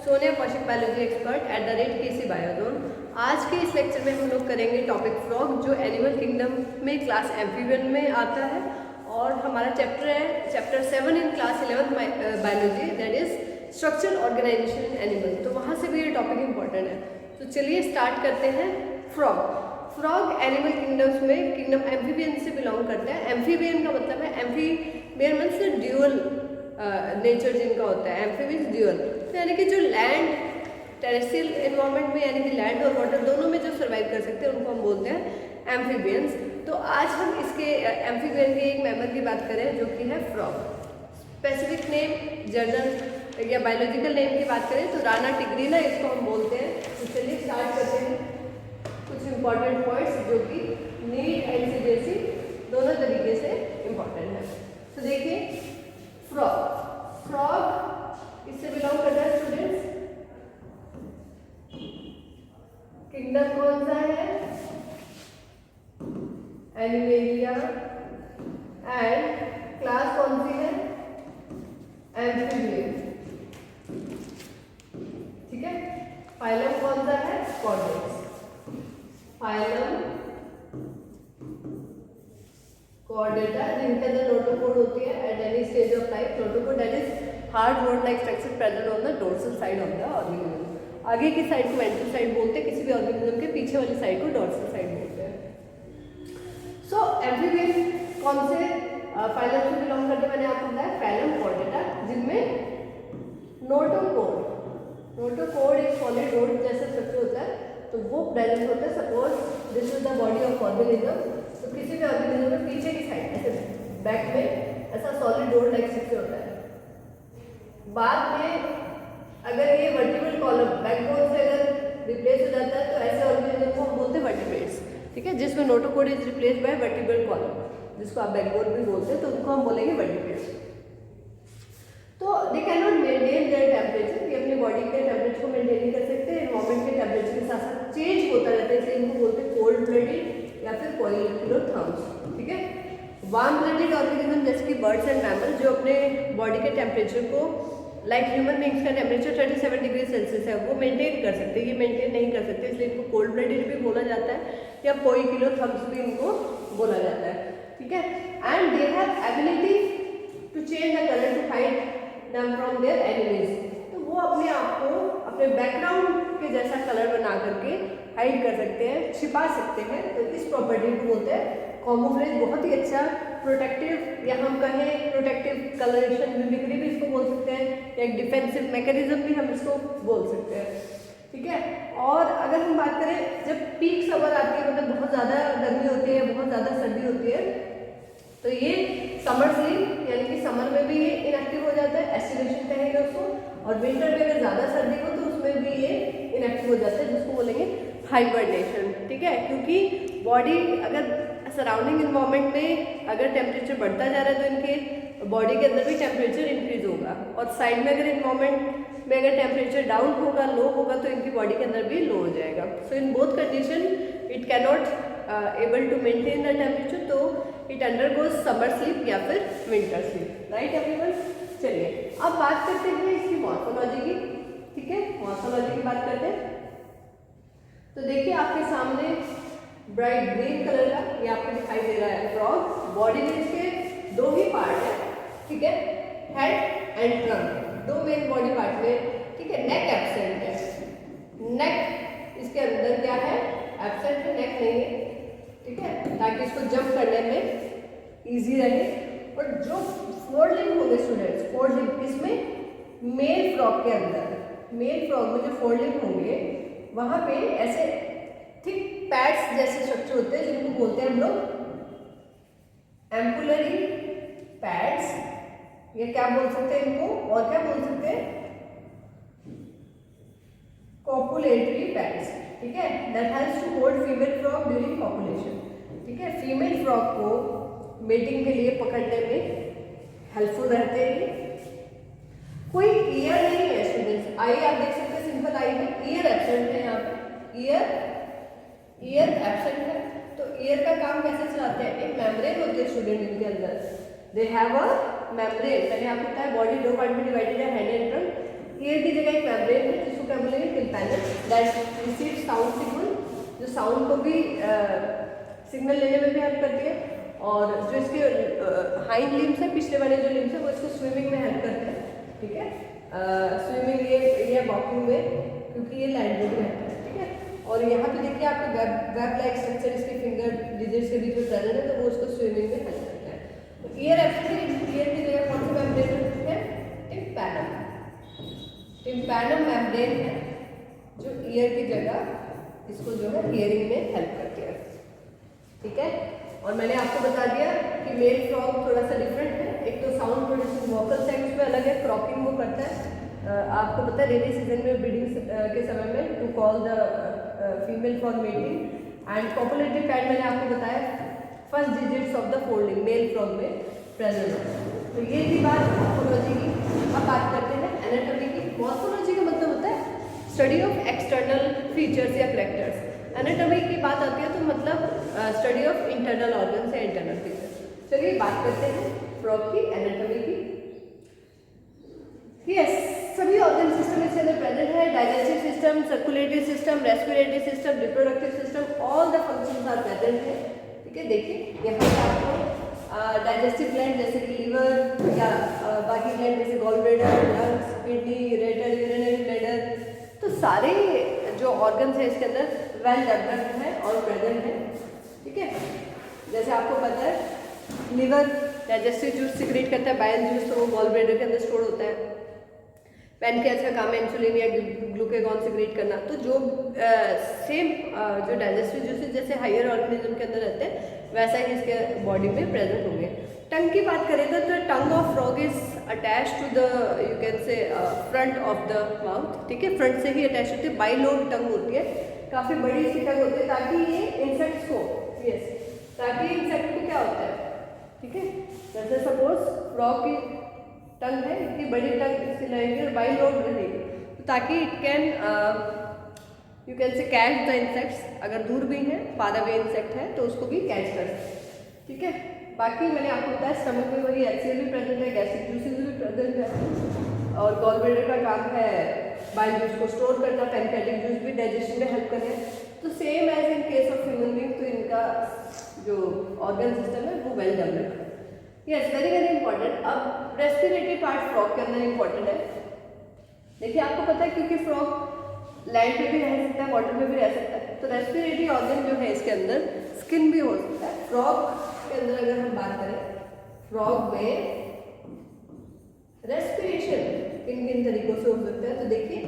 Sonia Kaushik biology expert @KC Biozone. आज के इस लेक्चर में हम लोग करेंगे टॉपिक फ्रॉग, जो एनिमल किंगडम में क्लास एम्फीबियन में आता है और हमारा चैप्टर है chapter 7 in class 11 biology, that is structural organisation in animal. तो वहाँ से भी ये टॉपिक इंपॉर्टेंट है। तो चलिए स्टार्ट करते हैं। फ्रॉग फ्रॉग एनिमल किंगडम्स में किंगडम एम्फीबियन से बिलोंग करता है। एम्फीबियन का मतलब है एम्फीबियन मीन्स ड्यूअल नेचर जिनका होता है, एम्फीबियन ड्यूअल, तो यानी कि जो लैंड टेरेस्ट्रियल एनवायरनमेंट में यानी कि लैंड और वाटर दोनों में जो सर्वाइव कर सकते हैं उनको हम बोलते हैं एम्फीबियंस। तो आज हम इसके एम्फीबियन के एक मेंबर की बात करें जो कि है फ्रॉग। स्पेसिफिक नेम, जर्नल या बायोलॉजिकल नेम की बात करें तो राना टिग्रिना इसको हम बोलते हैं। तो चलिए स्टार्ट करते हैं कुछ इंपॉर्टेंट पॉइंट्स जो कि नीट एंड सीबीएसई दोनों तरीके से इम्पॉर्टेंट है। तो देखिए फ्रॉग, फ्रॉग इससे बिलोंग करता है स्टूडेंट्स। किंगडम कौन सा है? एनिमेलिया। एंड क्लास कौन सी है? एम्फीबियन। ठीक है। फाइलम कौन सा है? कॉर्डेट्स। फाइलम Chordata, जिनके अंदर नोटोकोड होती है at any stage of life. Notochord that is hard road like structure present on the dorsal side of the organism. आगे की साइड को वेंट्रल साइड बोलते हैं, किसी भी ऑर्गेनिज्म के पीछे वाली साइड को डोर्सल साइड बोलते हैं। सो एम्फीबियन कौन से फाइलम से बिलोंग करते हैं? मैंने आपको बताया फाइलम Chordata, जिनमें नोटोकोड एक सॉलिड रोड जैसा स्ट्रक्चर होता है तो वो प्रेजेंट होता है। Suppose this is the body of organism, तो किसी भी ऑर्गेनिज्म में पीछे की साइड ऐसे बैक में ऐसा सॉलिड रोड लाइक स्ट्रक्चर होता है। बाद में अगर ये वर्टिब्रल कॉलम बैकबोन से अगर रिप्लेस हो जाता है तो ऐसे ऑर्गेनिज्म को हम बोलते हैं वर्टिब्रेट्स। ठीक है, जिसमें notochord is replace by vertebral column, जिसको आप बैकबोन भी बोलते हैं, तो उनको हम बोलेंगे वर्टिब्रेट्स। तो they can not maintain their temperature, ये अपनी बॉडी के टेम्परेचर को मेंटेन नहीं कर सकते, एनवायरमेंट के टेम्परेचर के साथ साथ चेंज होता रहता है, इसलिए इनको बोलते हैं कोल्ड ब्लडेड या फिर पॉलीक्लोथर्म्स। ठीक है। वार्म ब्लडेड ऑर्गेनिज्म जैसे कि बर्ड्स एंड मैमल जो अपने बॉडी के टेम्परेचर को लाइक ह्यूमन बींग्स का टेम्परेचर 37 डिग्री सेल्सियस है वो मेंटेन कर सकते हैं, ये मेंटेन नहीं कर सकते, इसलिए इनको कोल्ड ब्लडेड भी बोला जाता है या पॉलीक्लोथर्म्स भी इनको बोला जाता है। ठीक है। And they have ability to change the colour to hide them from their enemies, तो वो अपने आप को अपने बैकग्राउंड के जैसा कलर बना करके हाइड कर सकते हैं, छिपा सकते हैं। तो इस प्रॉपर्टी को बोलते हैं कैमोफ्लेज। बहुत ही अच्छा प्रोटेक्टिव या हम कहें प्रोटेक्टिव कलरेशन मिमिक्री भी इसको बोल सकते हैं, या एक डिफेंसिव मैकेनिज्म भी हम इसको बोल सकते हैं। ठीक है। और अगर हम बात करें जब पीक समर आती है, मतलब बहुत ज़्यादा गर्मी होती है, बहुत ज़्यादा सर्दी होती है, तो ये समर स्लीप यानी कि समर में भी ये इनएक्टिव हो जाता है, एस्टिवेशन कहेंगे उसको। और विंटर में अगर ज़्यादा सर्दी हो तो उसमें भी ये इनएक्टिव हो जाता है, जिसको बोलेंगे हाइबरनेशन। ठीक है। क्योंकि बॉडी अगर सराउंडिंग इन्वायरमेंट में अगर टेम्परेचर बढ़ता जा रहा है तो इनके बॉडी के अंदर भी टेम्परेचर इंक्रीज होगा, और साइड में अगर इन्वायरमेंट में अगर टेम्परेचर डाउन होगा, लो होगा, तो इनकी बॉडी के अंदर भी लो हो जाएगा। So in both condition it can not able to maintain the temperature, तो इट अंडरगोज समर स्लीप या फिर विंटर स्लीप। Right everyone. चलिए अब बात करते हैं इसकी मॉर्फोलॉजी की। ठीक है, मॉर्फोलॉजी की बात करते हैं। तो देखिए आपके सामने ब्राइट ग्रीन कलर का ये आपको दिखाई दे रहा है फ्रॉग। बॉडी में इसके दो ही पार्ट है। ठीक है, हेड एंड ट्रंक, दो मेन बॉडी पार्ट में। ठीक है। नेक एब्सेंट है, नेक इसके अंदर क्या है? एब्सेंट है, नेक नहीं है। ठीक है, ताकि इसको जंप करने में इजी रहे। और जो फोर लिम्ब होंगे स्टूडेंट्स, फोर लिम्ब इसमें मेल फ्रॉग के अंदर, मेल फ्रॉग में जो फोर लिम्ब होंगे वहाँ पे ऐसे थिक पैड्स जैसे स्ट्रक्चर होते हैं, जिनको बोलते हैं हम लोग एम्पुलरी पैड्स, या क्या बोल सकते हैं इनको, और क्या बोल सकते हैं? Copulatory pads. ठीक है, that helps to hold female frog during copulation. ठीक है, फीमेल फ्रॉग को मेटिंग के लिए पकड़ने में हेल्पफुल रहते हैं। कोई ईयर नहीं है स्टूडेंट्स, आई आप देख सकते हैं सिंपल आई है, ईयर एब्सेंट है यहाँ पे, ईयर एब्सेंट है। तो ईयर का काम कैसे चलाते हैं? एक मेम्ब्रेन होती है स्टूडेंट इनके अंदर, दे हैव अ मेम्ब्रेन। मैंने आपको बताया बॉडी दो पार्ट में डिवाइडेड है, हेड एंड ट्रंक। ईयर की जगह एक मेम्ब्रेन है panel that receive sound signal, जो साउंड को भी सिग्नल लेने में भी हेल्प करती है, और जो इसके हाइंड लिम्स है, पिछले वाले जो लिम्स है, वो इसको स्विमिंग में हेल्प करते हैं, ठीक है। स्विमिंग ये वॉकिंग में, क्योंकि ये लैंड में भी रहता है, ठीक है। और यहाँ पे देखिए आपको वेब लाइक स्ट्रक्चर इसके फिंगर डिजिट्स के बीच में प्रेजेंट है, तो वो उसको स्विमिंग में हेल्प करता है। तो ईयर एक्चुअली ईयर की जगह कौन सा मेम्ब्रेन है? टिम्पैनम। टिम्पैनम मेम्ब्रेन है जो ईयर की जगह इसको जो है हियरिंग में हेल्प करती है, ठीक है। और मैंने आपको बता दिया कि मेल फ्रॉग थोड़ा सा डिफरेंट है, एक तो साउंड प्रोड्यूसिंग वोकल साइंस में अलग है, क्रॉकिंग वो करता है। आपको पता है रेनी सीजन में ब्रीडिंग के समय में to call the female for mating. And copulatory pad मैंने आपको बताया first digits of the folding male frog में प्रेजेंट है। तो ये थी बात मॉर्फोलॉजी की। अब बात करते हैं एनाटॉमी की। मॉर्फोलॉजी का मतलब होता है स्टडी ऑफ एक्सटर्नल फीचर्स या कैरेक्टर्स। एनाटॉमी की बात आती है तो मतलब स्टडी ऑफ इंटरनल ऑर्गन्स या इंटरनल फीचर्स। चलिए बात करते हैं फ्रॉग की एनाटॉमी की। यस, सभी ऑर्गन सिस्टम इसके अंदर प्रेजेंट है। Digestive system, circulatory system, respiratory system, reproductive system, all the functions are present है, ठीक है। देखिए यहाँ पर आपको डाइजेस्टिव ग्लैंड जैसे कि लीवर या बाकी ग्लैंड जैसे gall bladder, lungs, kidney, ureter, urinary bladder, तो सारे जो ऑर्गन्स है इसके अंदर वेल डेवलप्ड है और प्रेजेंट है, ठीक है। जैसे आपको पता है लिवर डाइजेस्टिव जूस सिक्रेट करता है, बाइल जूस, तो वो गॉल ब्लैडर के अंदर स्टोर होता है। पैनक्रियाज का काम है इंसुलिन या ग्लूकागॉन सिक्रेट करना। तो जो सेम जो डाइजेस्टिव जूसेस जैसे हायर ऑर्गेनिज्म के अंदर रहते हैं वैसा ही इसके बॉडी में प्रेजेंट होंगे। टंग की बात करें तो tongue of frog is attach to the you can say front of the mouth, ठीक है। फ्रंट से ही अटैच होती है, बाइलोब टंग होती है, काफ़ी बड़ी सी टंग होती है ताकि ये इंसेक्ट्स को, यस, ताकि इंसेक्ट को क्या होता है, ठीक है। जैसे सपोज फ्रॉग की टंग है, इतनी बड़ी टंग इसकी रहेगी और बाइलोब रहेगी, तो ताकि इट कैन यू कैन से कैच द इंसेक्ट्स। अगर दूर भी है, फार अवे इंसेक्ट है तो उसको भी कैच कर सकते हैं, ठीक है। बाकी मैंने आपको बताया स्टमक में वही एचसीएल भी प्रेजेंट है, गैस्ट्रिक जूसेस भी प्रेजेंट है, और गॉल ब्लैडर का काम है बाइल जूस को स्टोर करना, पैनक्रियाटिक जूस भी डाइजेशन में हेल्प करें। तो same as in case of human being, तो इनका जो ऑर्गन सिस्टम है वो वेल डेवलप्ड है। Yes, very very important. अब रेस्पिरेटरी पार्ट फ्रॉग के अंदर इंपॉर्टेंट है। देखिए आपको पता है क्योंकि फ्रॉग लैंड पे भी रह सकता है, वाटर में भी रह सकता है, तो रेस्पिरेटरी ऑर्गन जो है इसके अंदर स्किन भी हो सकता है। फ्रॉग के अंदर अगर हम बात करें, फ्रॉग में रेस्पिरेशन किन किन तरीकों से हो सकता है, तो देखिए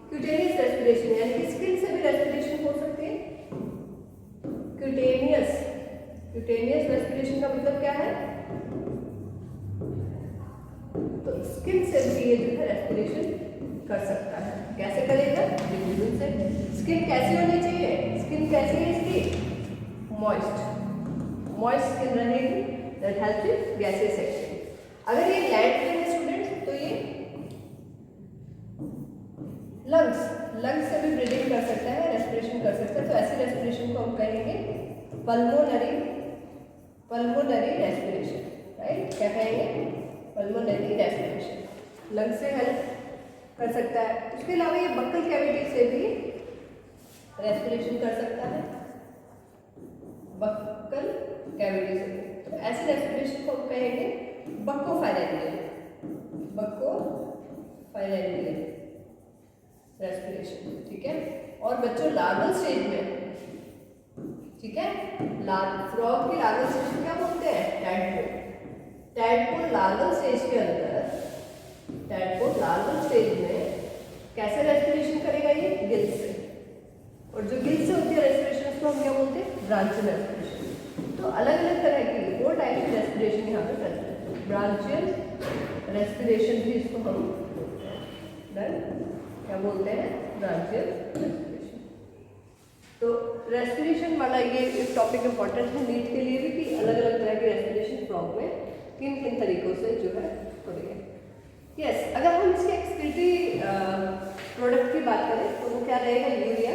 क्यूटेनियस रेस्पिरेशन यानी कि स्किन से भी रेस्पिरेशन हो सकती है। क्यूटेनियस रेस्पिरेशन का मतलब क्या है, तो स्किन से भी ये जो है रेस्पिरेशन कर सकता है। कैसे करेगा? डिफ्यूजन से। स्किन कैसी होनी चाहिए? स्किन कैसी है इसकी? मॉइस्ट स्किन रहेगी, that helps in gases exchange. अगर ये लैंड पे है स्टूडेंट्स, तो ये लंग्स से भी ब्रीदिंग कर सकता है, रेस्पिरेशन कर सकता है। तो ऐसी रेस्पिरेशन को हम कहेंगे पल्मोनरी रेस्पिरेशन, राइट। क्या कहेंगे? Pulmonary respiration. लंग्स से हेल्प कर सकता है। उसके अलावा ये बक्कल कैविटी से भी रेस्पिरेशन कर सकता है, बक्कल कैविटी से। तो ऐसी रेस्पिरेशन को हम कहेंगे बक्कोफायरिंजियल रेस्पिरेशन, ठीक है। और बच्चों लार्वल स्टेज में, ठीक है, फ्रॉग की लार्वल स्टेज में क्या बोलते हैं? टैडपोल लार्वल स्टेज के अंदर, टैडपोल लार्वल स्टेज में कैसे रेस्पिरेशन करेगा? ये गिल्स से। और जो गिल्स से होती है रेस्पिरेशन उसको हम क्या बोलते हैं? Branchial respiration. तो अलग अलग तरह की 4 टाइप की रेस्पिरेशन यहाँ पे प्रेजेंट है। ब्रांचियल रेस्पिरेशन भी इसको हम बोलते हैं, डन। क्या बोलते हैं? Branchial respiration. तो रेस्पिरेशन वाला ये टॉपिक इंपॉर्टेंट है नीट के लिए भी कि अलग अलग तरह की रेस्पिरेशन फ्रॉग में किन किन तरीकों से जो है हो रही है। यस, अगर हम इसके एक्सक्रीटरी प्रोडक्ट की बात करें तो वो क्या रहेगा? यूरिया,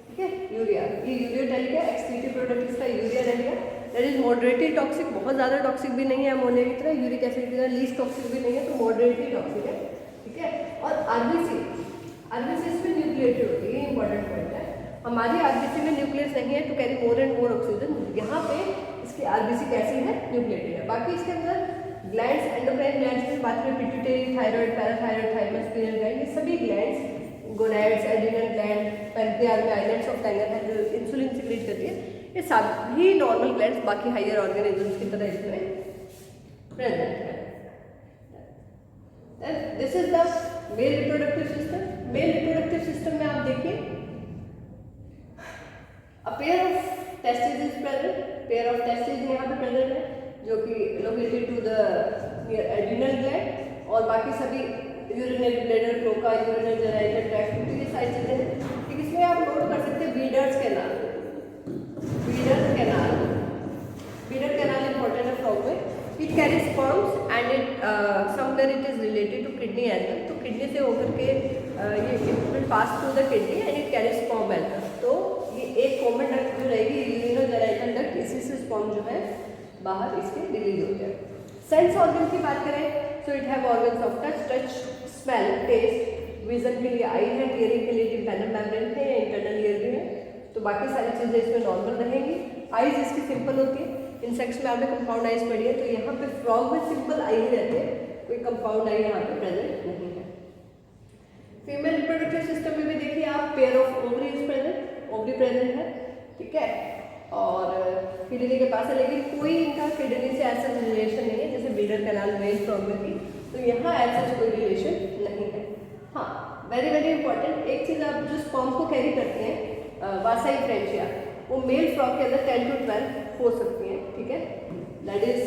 ठीक है। यूरिया, ये यूरियोटेलिक है, एक्सक्रीटरी प्रोडक्ट इसका यूरिया रहेगा। दैट इज मॉडरेटली टॉक्सिक, बहुत ज़्यादा टॉक्सिक भी नहीं है अमोनिया की तरह, यूरिक एसिड की तरह लीस्ट टॉक्सिक भी नहीं है, तो मॉडरेटली टॉक्सिक है, ठीक है। और आरबीसी इसमें न्यूक्लिएटेड होती है, ये इंपॉर्टेंट पॉइंट है। हमारी आरबीसी में न्यूक्लियस नहीं है to carry more and more oxygen, यहाँ पे इसकी आरबीसी कैसी है, न्यूक्लिएटेड है। बाकी इसके अंदर ग्लैंड्स, एंडोक्राइन ग्लैंड्स की बात करें, pituitary, thyroid, parathyroid, thymus, pineal gland, ये सभी glands, gonads, adrenal gland, pancreas में आइलैंड्स ऑफ टाइगर है जो इंसुलिन सिक्रीट करती है, ये सभी नॉर्मल ग्लैंड्स बाकी हायर ऑर्गेनिजम्स की तरह इसमें प्रेजेंट है। This is the male reproductive system. Male reproductive system में आप देखिए, a pair of testis is present, pair of testis यहाँ पे प्रेजेंट है जो कि located to the near adrenal gland, और बाकी सभी urinary bladder, cloaca, urinary genital tract, ये सारी चीजें हैं। ठीक, इसमें आप नोट कर सकते हैं Bidder's canal, Bidder canal, Bidder canal important है फ्रॉग में। It carry sperms and it somewhere it is related to kidney as well, तो किडनी से होकर के ये it will pass through the kidney and it carry sperm as well. तो ये एक कॉमन डक्ट जो रहेगी यूरिनरी जेनिटल डक्ट, इसी से स्पर्म जो है बाहर इसके रिलीज होते हैं। सेंस ऑर्गन की बात करें तो it have organs of touch, smell, taste, vision के लिए आई है, हियरिंग के लिए टिम्पैनल मेम्ब्रेन है या इंटरनल ईयर भी है, तो बाकी सारी चीज़ें इसमें नॉर्मल रहेंगी। आईज इसकी सिंपल होती है, इंसेक्ट्स में आपने कंपाउंड आईज पढ़ी है, तो यहाँ पे फ्रॉग में सिंपल आई ही रहते हैं, कोई कंपाउंड आई यहाँ पे प्रेजेंट नहीं है। फीमेल रिप्रोडक्टिव सिस्टम में भी देखिए आप, pair of ovary is present, ovary present है, ठीक है, और किडनी के पास है, लेकिन कोई इनका किडनी से ऐसा रिलेशन नहीं है जैसे बीडर कैनाल मेल फ्रॉग में थी, तो यहाँ ऐसा कोई रिलेशन नहीं है। हाँ, वेरी वेरी इंपॉर्टेंट एक चीज़, आप जो स्पर्म को कैरी करते हैं वासाई फ्रेंचिया, वो मेल फ्रॉग के अंदर 10 to 12 हो सकती हैं, ठीक है, that is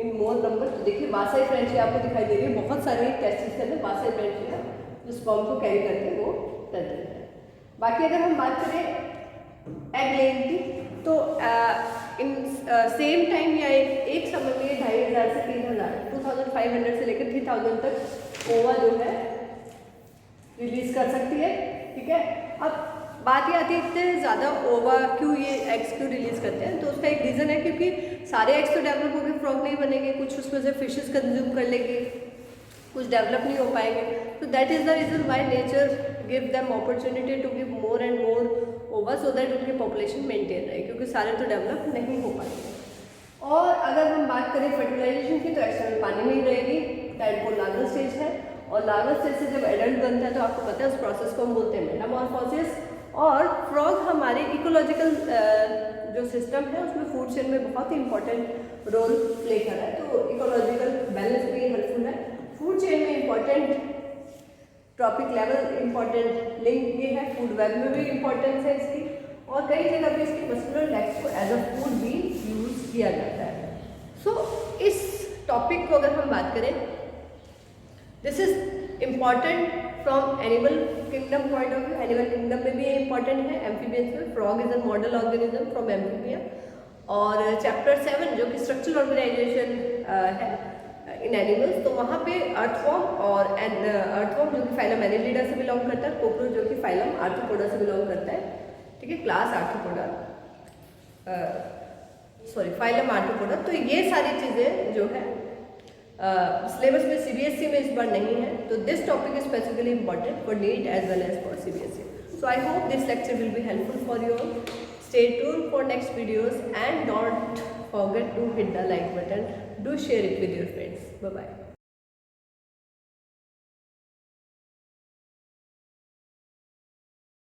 in more number. तो देखिए वासाई फ्रेंचिया आपको दिखाई दे रही है, बहुत सारे टेस्टिस के अंदर वासाई फ्रेंचिया जो स्पर्म को कैरी करते हैं वो प्रेजेंट है। बाकी अगर हम बात करें एग लेइंग की, तो इन सेम टाइम या एक समय में 2500 से 3000, 2500 से लेकर 3000 तक ओवा जो है रिलीज कर सकती है, ठीक है। अब बात ये आती है इतने ज़्यादा ओवा क्यों, ये एग्स क्यों रिलीज करते हैं, तो उसका एक रीज़न है क्योंकि सारे एग्स तो डेवलप होकर फ्रॉग नहीं बनेंगे, कुछ उसमें से फिशेस कंज्यूम कर लेंगे, कुछ डेवलप नहीं हो पाएंगे, तो that is the reason why nature give them opportunity to give more and more over so that उनकी पॉपुलेशन मेंटेन रहे, क्योंकि सारे तो डेवलप नहीं हो पाएंगे। और अगर हम बात करें फर्टिलाइजेशन की, तो एक्सटर्नल पानी में ही रहेगी, टाइडपोल लार्वल स्टेज है, और लार्वल स्टेज से जब एडल्ट बनता है तो आपको पता है उस प्रोसेस को हम बोलते हैं मेटामॉर्फोसिस। और फ्रॉग हमारे इकोलॉजिकल जो सिस्टम है उसमें फूड चेन में बहुत ही इंपॉर्टेंट रोल प्ले कर रहा है, तो इकोलॉजिकल बैलेंस में हेल्पफुल है। फूड चेन में important trophic level important link ये है, फूड वेब में भी इंपॉर्टेंस है इसकी, और कई जगह पे इसके मस्कुलर लेग्स को एज अ फूड भी यूज किया जाता है। सो इस टॉपिक को अगर हम बात करें, this is important from animal kingdom point of view, animal kingdom में भी ये इंपॉर्टेंट है, एम्फीबियंस में frog is a model organism from amphibia, और चैप्टर 7 जो कि स्ट्रक्चरल ऑर्गेनाइजेशन है इन एनिमल्स, तो वहाँ पे अर्थवॉर्म और अर्थवॉर्म जो कि फाइलम एनेलिडा से बिलोंग करता है, कोकरोच जो कि फाइलम आर्थ्रोपोडा से बिलोंग करता है, ठीक है, class arthropoda, sorry phylum arthropoda. तो ये सारी चीज़ें जो है सिलेबस में सीबीएसई में इस बार नहीं है, तो this topic is specifically important for NEET as well as for CBSE. So I hope this lecture will be helpful for you all. Stay tuned for next videos and don't forget to hit the like button. Do share it with your friends. Bye bye.